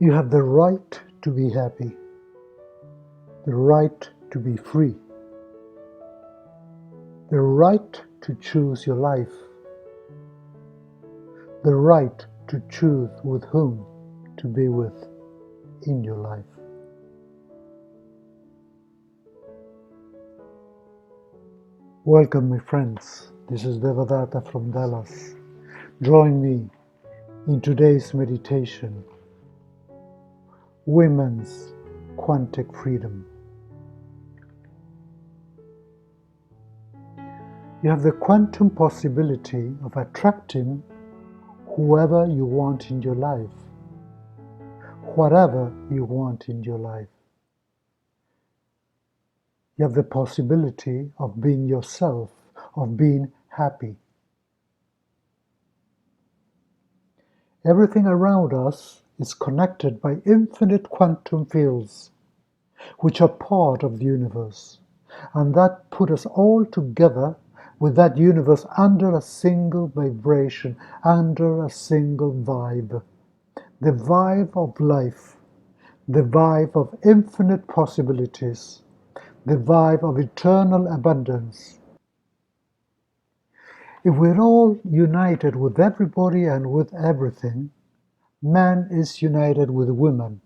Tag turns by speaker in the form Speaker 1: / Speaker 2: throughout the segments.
Speaker 1: You have the right to be happy, the right to be free, the right to choose your life, the right to choose with whom to be with in your life. Welcome, my friends. This is Devadatta from Dallas. Join me in today's meditation, Women's Quantic Freedom. You have the quantum possibility of attracting whoever you want in your life, whatever you want in your life. You have the possibility of being yourself, of being happy. Everything around us is connected by infinite quantum fields, which are part of the universe, and that put us all together with that universe under a single vibration, under a single vibe. The vibe of life, the vibe of infinite possibilities, the vibe of eternal abundance. If we're all united with everybody and with everything, man is united with woman,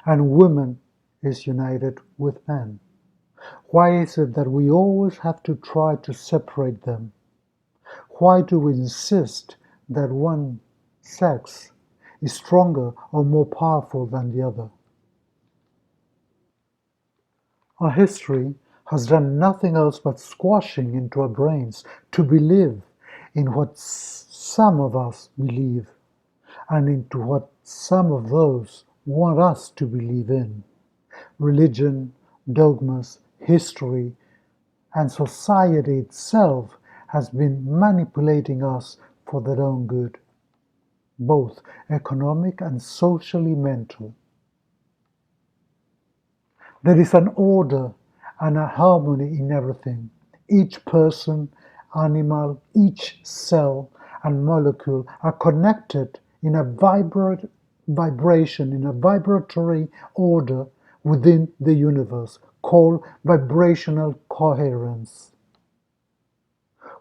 Speaker 1: and woman is united with man. Why is it that we always have to try to separate them? Why do we insist that one sex is stronger or more powerful than the other? Our history has done nothing else but squashing into our brains to believe in what some of us believe and into what some of those want us to believe in. Religion, dogmas, history, and society itself has been manipulating us for their own good, both economic and socially mental. There is an order and a harmony in everything. Each person, animal, each cell and molecule are connected in a vibration, in a vibratory order within the universe, called vibrational coherence.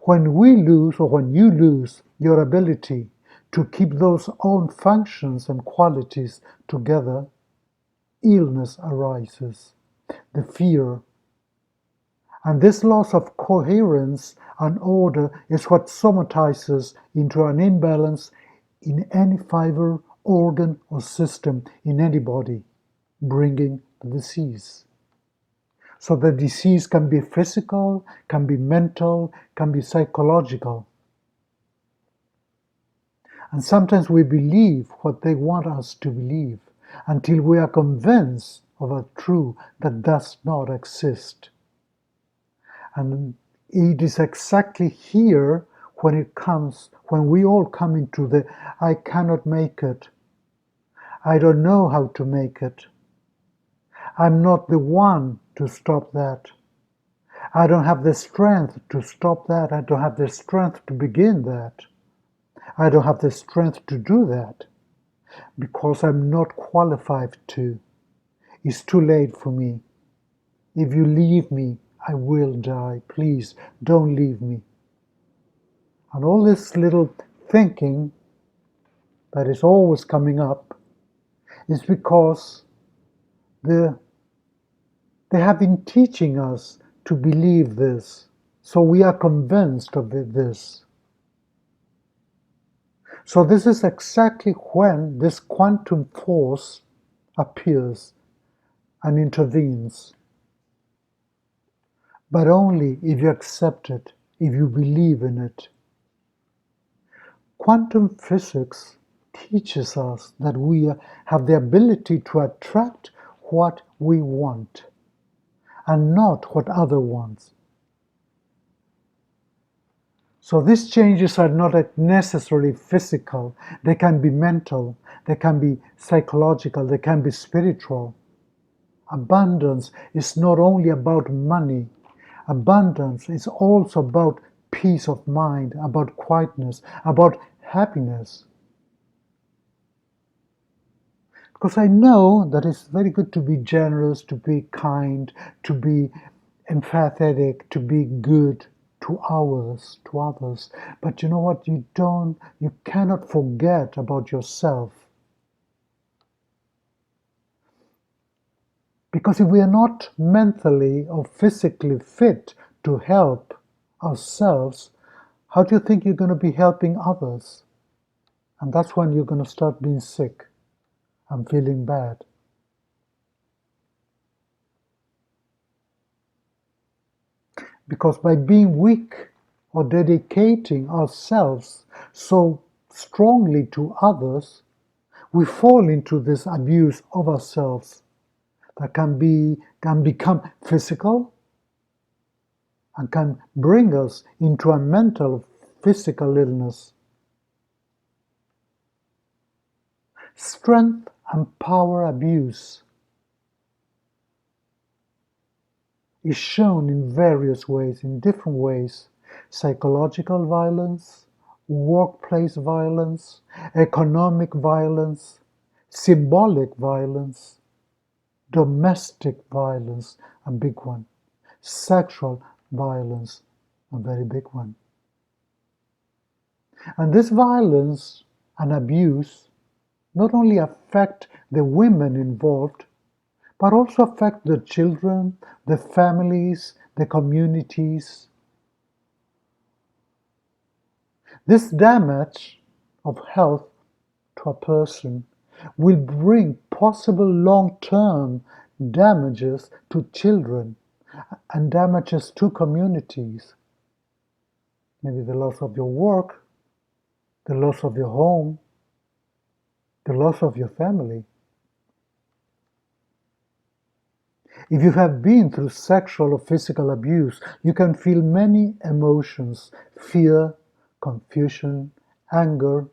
Speaker 1: When we lose, or when you lose your ability to keep those own functions and qualities together, illness arises, the fear. And this loss of coherence and order is what somatizes into an imbalance in any fiber, organ, or system in any body, bringing the disease. So the disease can be physical, can be mental, can be psychological. And sometimes we believe what they want us to believe until we are convinced of a truth that does not exist. And it is exactly here when we all come into the I cannot make it, I don't know how to make it, I'm not the one to stop that, I don't have the strength to stop that, I don't have the strength to begin that, I don't have the strength to do that, because I'm not qualified to. It's too late for me. If you leave me, I will die. Please, don't leave me. And all this little thinking that is always coming up is because they have been teaching us to believe this. So we are convinced of this. So this is exactly when this quantum force appears and intervenes. But only if you accept it, if you believe in it. Quantum physics teaches us that we have the ability to attract what we want and not what others want. So these changes are not necessarily physical. They can be mental, they can be psychological, they can be spiritual. Abundance is not only about money. Abundance is also about peace of mind, about quietness, about happiness. Because I know that it's very good to be generous, to be kind, to be empathetic, to be good to others. But you know what? You cannot forget about yourself. Because if we are not mentally or physically fit to help ourselves, how do you think you're going to be helping others? And that's when you're going to start being sick and feeling bad. Because by being weak or dedicating ourselves so strongly to others, we fall into this abuse of ourselves that can become physical and can bring us into a mental physical illness. Strength and power abuse is shown in various ways, in different ways. Psychological violence, workplace violence, economic violence, symbolic violence, domestic violence, a big one, sexual violence, a very big one. And this violence and abuse not only affect the women involved, but also affect the children, the families, the communities. This damage of health to a person will bring possible long-term damages to children and damages to communities. Maybe the loss of your work, the loss of your home, the loss of your family. If you have been through sexual or physical abuse, you can feel many emotions: fear, confusion, anger,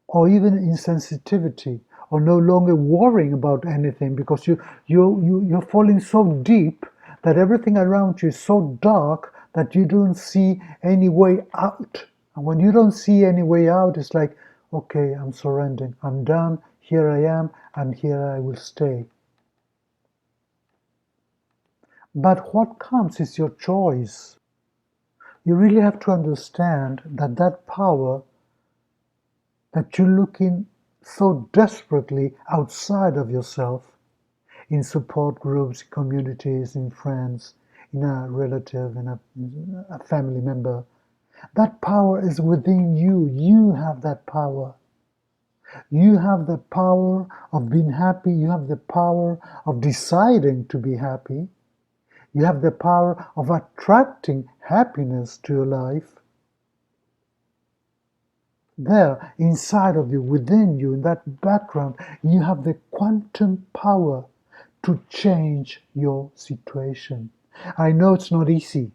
Speaker 1: or even insensitivity, or no longer worrying about anything because you're falling so deep that everything around you is so dark that you don't see any way out. And when you don't see any way out, it's like, okay, I'm surrendering, I'm done, here I am, and here I will stay. But what comes is your choice. You really have to understand that that power that you're looking so desperately outside of yourself, in support groups, communities, in friends, in a relative, in a family member, that power is within you. You have that power. You have the power of being happy. You have the power of deciding to be happy. You have the power of attracting happiness to your life. There, inside of you, within you, in that background, you have the quantum power to change your situation. I know it's not easy,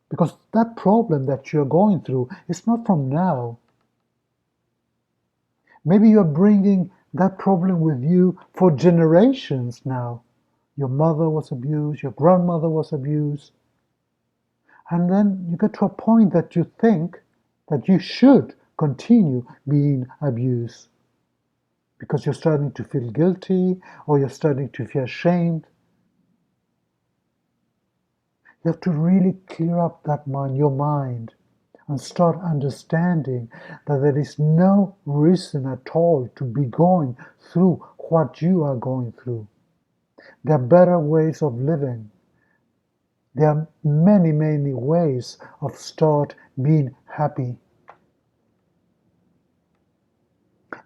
Speaker 1: because that problem that you're going through is not from now. Maybe you're bringing that problem with you for generations now. Your mother was abused, your grandmother was abused. And then you get to a point that you think that you should continue being abused because you're starting to feel guilty or you're starting to feel ashamed. You have to really clear up that mind, your mind, and start understanding that there is no reason at all to be going through what you are going through. There are better ways of living. There are many, many ways of start being happy.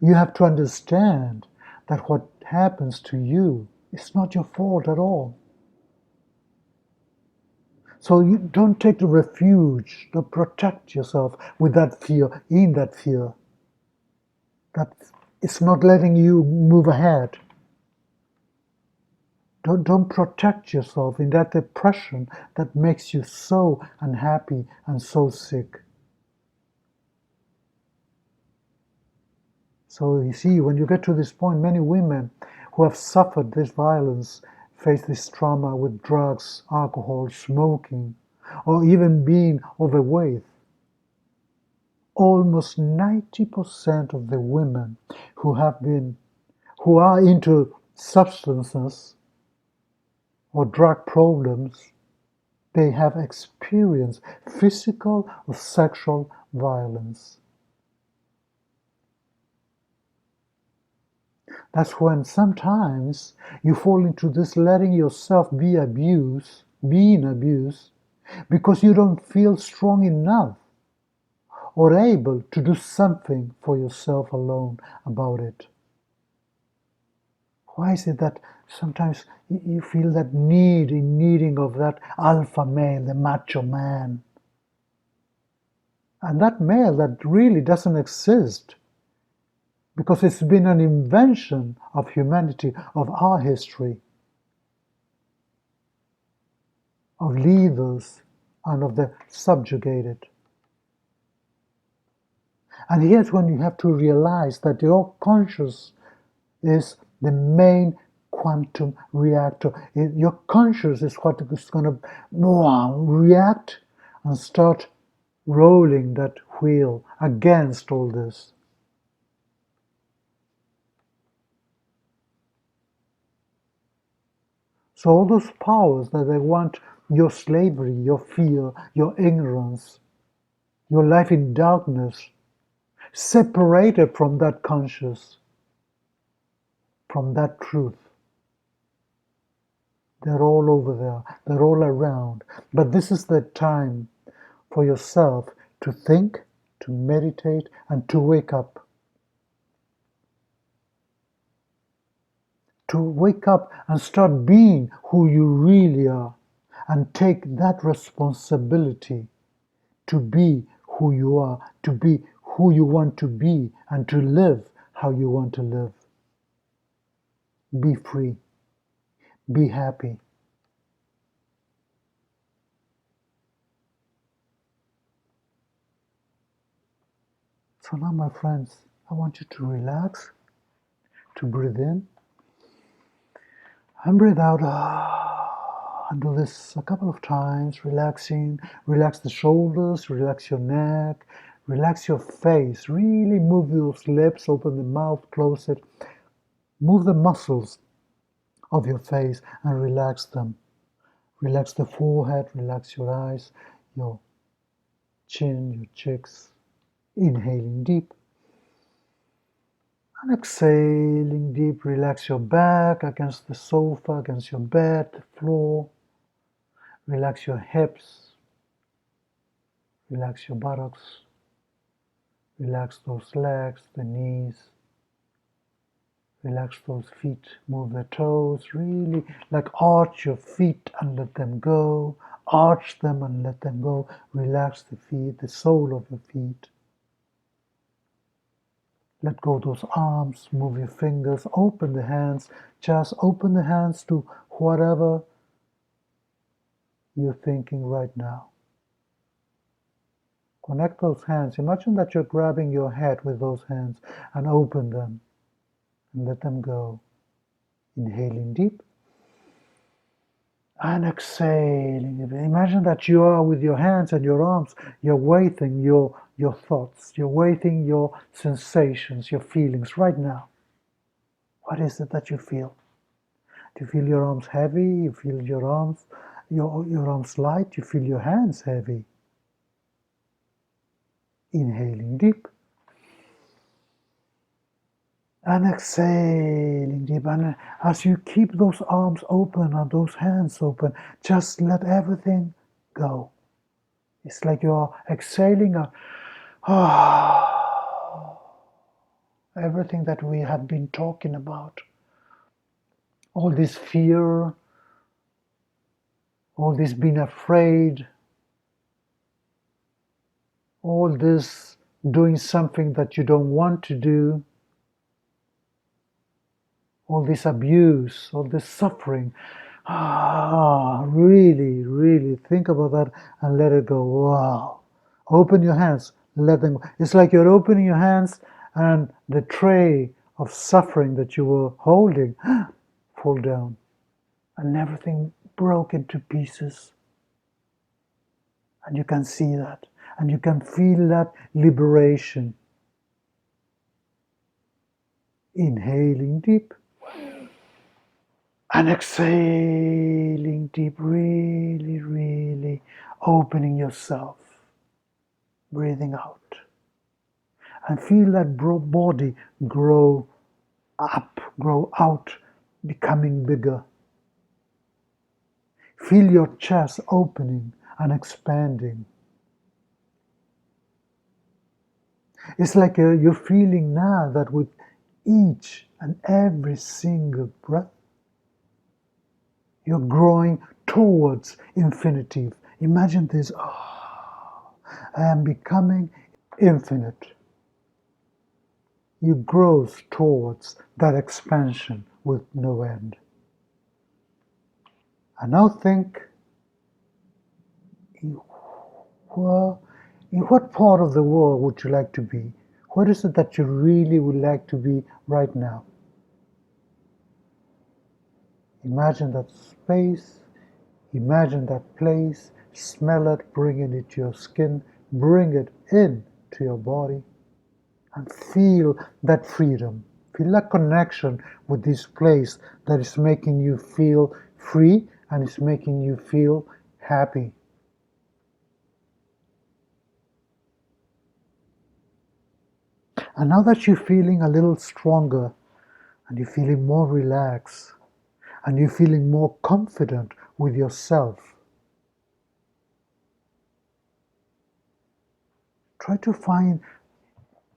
Speaker 1: You have to understand that what happens to you is not your fault at all. So you don't take the refuge to protect yourself with that fear, in that fear. That it's not letting you move ahead. Don't protect yourself in that depression that makes you so unhappy and so sick. So you see, when you get to this point, many women who have suffered this violence face this trauma with drugs, alcohol, smoking, or even being overweight. almost 90% of the women who are into substances or drug problems, they have experienced physical or sexual violence. That's when sometimes you fall into this letting yourself be being abused, because you don't feel strong enough or able to do something for yourself alone about it. Why is it that sometimes you feel that needing of that alpha male, the macho man? And that male that really doesn't exist, because it's been an invention of humanity, of our history, of leaders and of the subjugated. And here's when you have to realize that your conscious is the main quantum reactor. Your conscious is what is going to react and start rolling that wheel against all this. So all those powers that they want your slavery, your fear, your ignorance, your life in darkness, separated from that conscious, from that truth. They're all over there, they're all around. But this is the time for yourself to think, to meditate, and to wake up. To wake up and start being who you really are, and take that responsibility to be who you are, to be who you want to be, and to live how you want to live. Be free. Be happy. So now, my friends, I want you to relax, to breathe in, and breathe out. And do this a couple of times, relaxing. Relax the shoulders, relax your neck, relax your face. Really move those lips, open the mouth, close it. Move the muscles of your face and relax them. Relax the forehead, relax your eyes, your chin, your cheeks. Inhaling deep. And exhaling deep, relax your back against the sofa, against your bed, the floor. Relax your hips. Relax your buttocks. Relax those legs, the knees. Relax those feet. Move the toes. Really like arch your feet and let them go. Arch them and let them go. Relax the feet, the sole of your feet. Let go those arms, move your fingers, open the hands, just open the hands to whatever you're thinking right now. Connect those hands. Imagine that you're grabbing your head with those hands and open them and let them go. Inhaling deep and exhaling. Imagine that you are with your hands and your arms, you're weighting your thoughts, you're weighting your sensations, your feelings right now. What is it that you feel? Do you feel your arms heavy? You feel your arms light? You feel your hands heavy? Inhaling deep and exhaling deep. And as you keep those arms open and those hands open, just let everything go. It's like you're exhaling everything that we have been talking about. All this fear, all this being afraid, all this doing something that you don't want to do, all this abuse, all this suffering. Really, really think about that and let it go. Wow. Open your hands, let them go. It's like you're opening your hands and the tray of suffering that you were holding fall down and everything broke into pieces. And you can see that. And you can feel that liberation. Inhaling deep and exhaling deep, really, really opening yourself, breathing out. And feel that body grow up, grow out, becoming bigger. Feel your chest opening and expanding. It's like you're feeling now that with each and every single breath, you're growing towards infinity. Imagine this, oh, I am becoming infinite. You grow towards that expansion with no end. And now think, well, in what part of the world would you like to be? What is it that you really would like to be right now? Imagine that space, imagine that place, smell it, bring it into your skin, bring it in to your body, and feel that freedom. Feel that connection with this place that is making you feel free and is making you feel happy. And now that you're feeling a little stronger and you're feeling more relaxed and you're feeling more confident with yourself, try to find,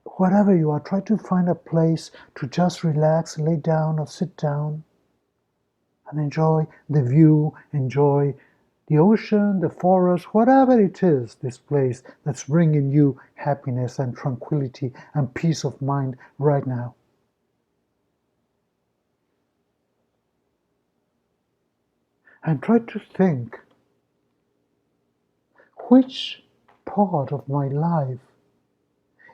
Speaker 1: wherever you are, try to find a place to just relax, lay down or sit down and enjoy the view, enjoy the ocean, the forest, whatever it is, this place that's bringing you happiness and tranquility and peace of mind right now. And try to think, which part of my life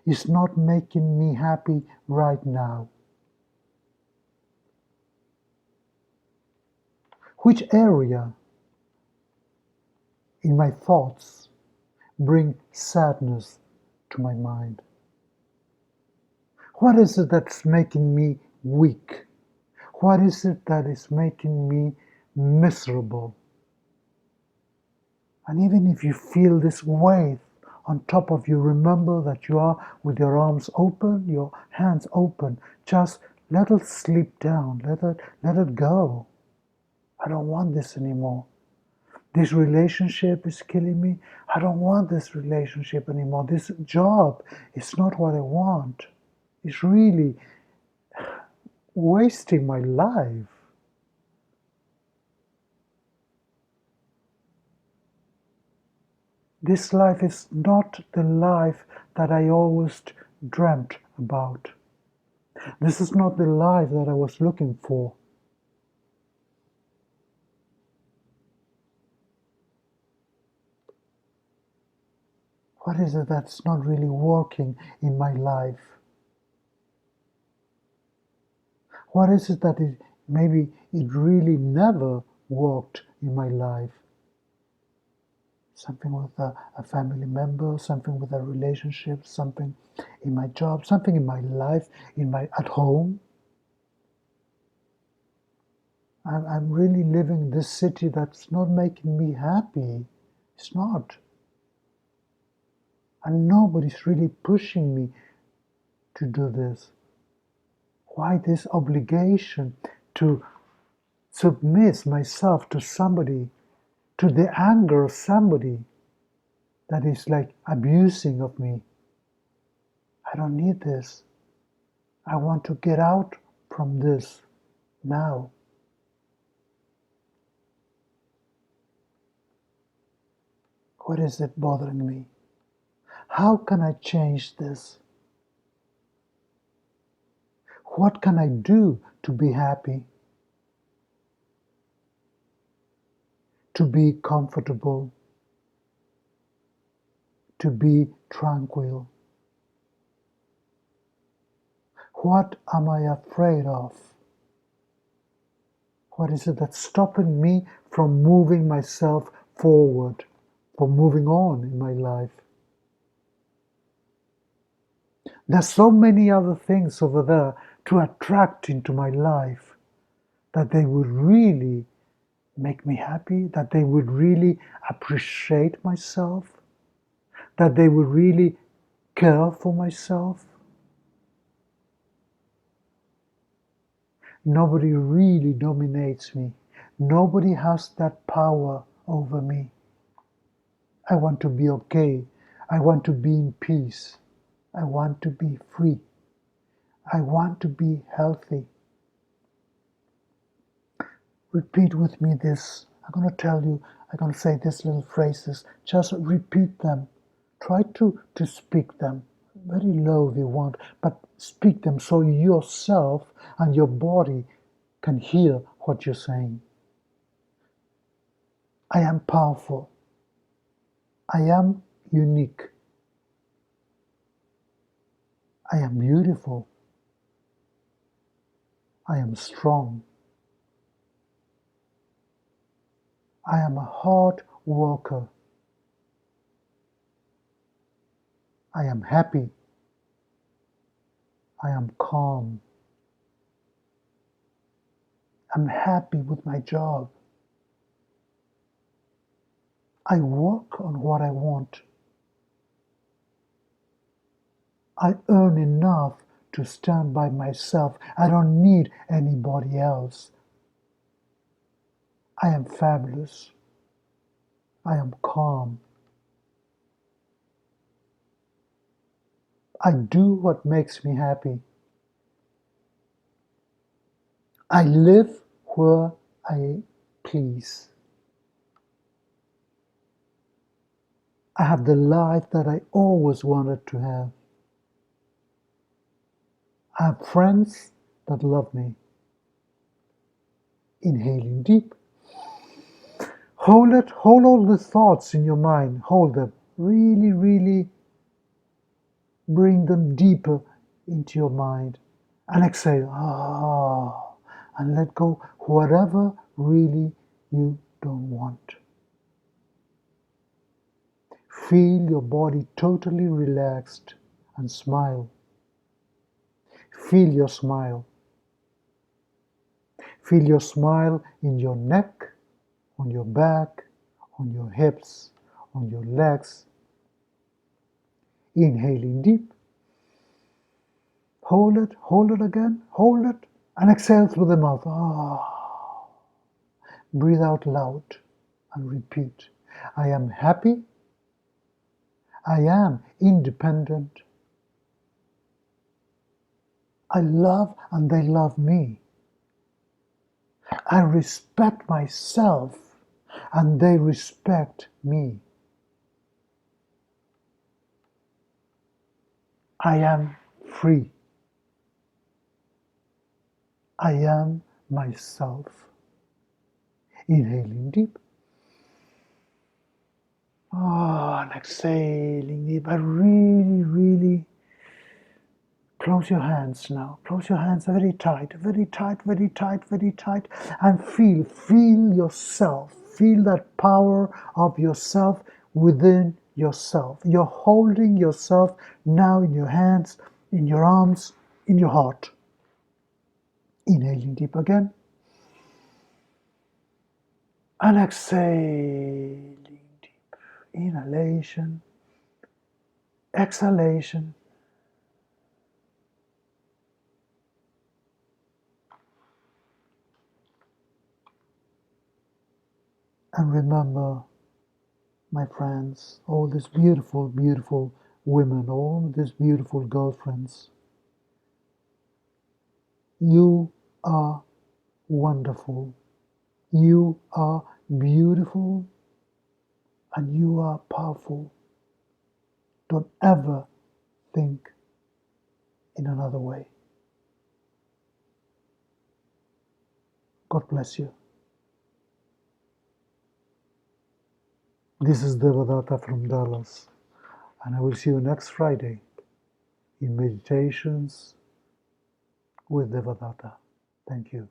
Speaker 1: is not making me happy right now? Which area in my thoughts bring sadness to my mind? What is it that's making me weak? What is it that is making me miserable? And even if you feel this weight on top of you, remember that you are with your arms open, your hands open. Just let it slip down, let it go. I don't want this anymore. This relationship is killing me. I don't want this relationship anymore. This job is not what I want. It's really wasting my life. This life is not the life that I always dreamt about. This is not the life that I was looking for. What is it that's not really working in my life? What is it that maybe it really never worked in my life? Something with a family member, something with a relationship, something in my job, something in my life, at home. I'm really living in this city that's not making me happy. It's not. And nobody's really pushing me to do this. Why this obligation to submit myself to somebody, to the anger of somebody that is like abusing of me? I don't need this. I want to get out from this now. What is it bothering me? How can I change this? What can I do to be happy? To be comfortable? To be tranquil? What am I afraid of? What is it that's stopping me from moving myself forward, from moving on in my life? There's so many other things over there to attract into my life that they would really make me happy, that they would really appreciate myself, that they would really care for myself. Nobody really dominates me. Nobody has that power over me. I want to be okay. I want to be in peace. I want to be free. I want to be healthy. Repeat with me this. I'm going to tell you, I'm going to say these little phrases. Just repeat them. Try to speak them. Very low if you want, but speak them so yourself and your body can hear what you're saying. I am powerful. I am unique. I am beautiful. I am strong. I am a hard worker. I am happy. I am calm. I'm happy with my job. I work on what I want. I earn enough to stand by myself. I don't need anybody else. I am fabulous. I am calm. I do what makes me happy. I live where I please. I have the life that I always wanted to have. I have friends that love me. Inhaling deep. Hold it, hold all the thoughts in your mind. Hold them. Really, really bring them deeper into your mind. And exhale. And let go whatever really you don't want. Feel your body totally relaxed and smile. Feel your smile. Feel your smile in your neck, on your back, on your hips, on your legs. Inhaling deep. Hold it again, hold it, and exhale through the mouth. Breathe out loud and repeat. I am happy. I am independent. I love and they love me. I respect myself and they respect me. I am free. I am myself. Inhaling deep. And exhaling deep. I really, really close your hands now. Close your hands very tight, very tight, very tight, very tight. And feel yourself. Feel that power of yourself within yourself. You're holding yourself now in your hands, in your arms, in your heart. Inhaling deep again. And exhaling deep. Inhalation. Exhalation. And remember, my friends, all these beautiful, beautiful women, all these beautiful girlfriends, you are wonderful. You are beautiful and you are powerful. Don't ever think in another way. God bless you. This is Devadatta from Dallas, and I will see you next Friday in Meditations with Devadatta. Thank you.